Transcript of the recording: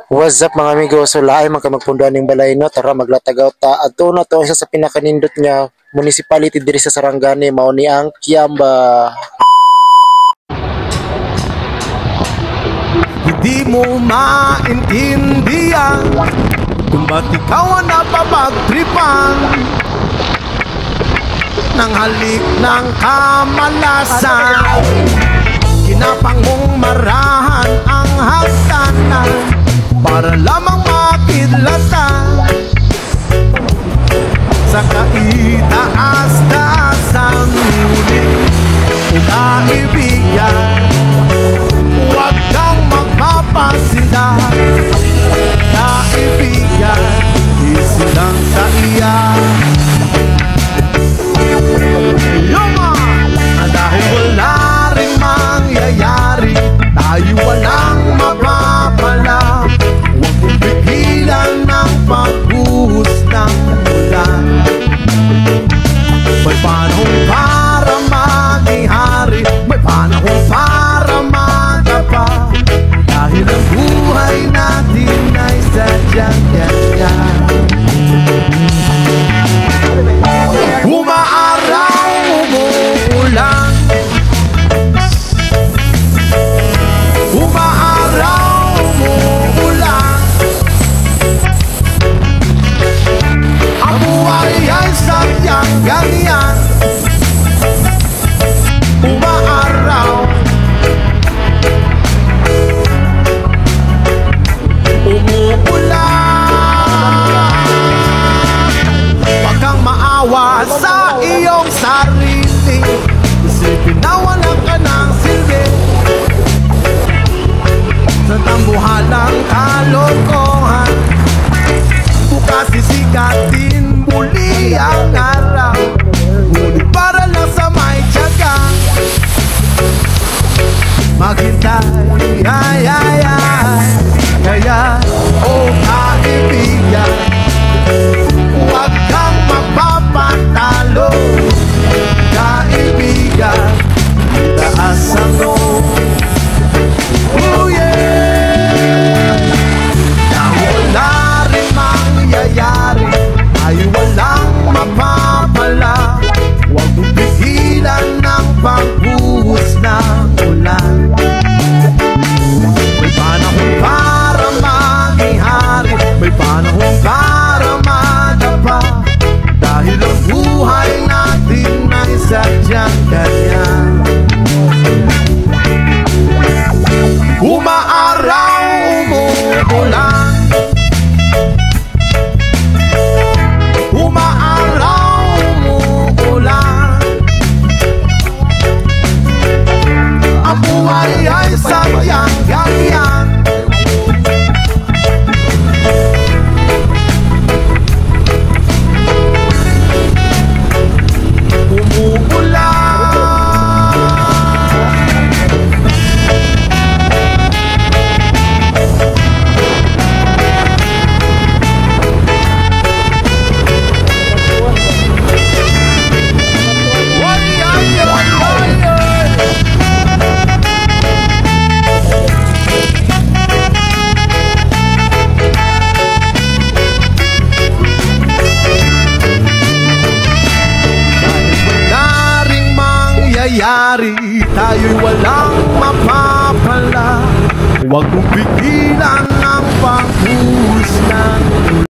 What's up mga amigo? So laay man ka magpunduan ning balay no, tara maglatagaw ta. Adto na to isa sa pinakanindot nga municipality diri sa Sarangani, mao ni ang Kiamba. Hindi mo maintindihan kung ba't ikaw ang napapagtripan ng halik ng kamalasan. Kinapang mong marahan ang hagdanan para lamang makidlatan sa kaitaas-taasan. Ngunit kung kaibigan, huwag kang magpapasinda. Kaibigan, isilang sa iya. Yuma! Dahil wala rin mangyayari, tayo walang mapapala. Huwag mong pigilan ng pagbuhos ng ulan. May panahon para maging hari, may panahon para magapa. Dahil ang buhay natin ay sadyang ganyan. Umaaraw, umuulan. Umaaraw, umuulan. Ang buhay ay sadyang ganyan. Umaaraw, huwag kang maawa sa iyong sarili. Isipin na wala ka ng silbi sa tambuhalang kalokohan. Bukas sisikat din muli ang araw, ngunit para lang sa may tiyaga maghintay. Ay, ay, ay. Kaya, oh kaibigan, huwag kang magpapatalo. Kaibigan, taas ang loob. Oh yeah! Dahil wala rin mangyayari, ay walang mapapala. Huwag mong pigilan ng pagbuhos ng ulan. May panahon para maging hari, may panahon para madapa. Dahil ang buhay natin ay sadyang ganyan. Umaaraw, umuulan. Umaaraw, umuulan. Ang buhay ay sadyang ganyan. Tayo'y walang mapapala. Huwag mong pigilan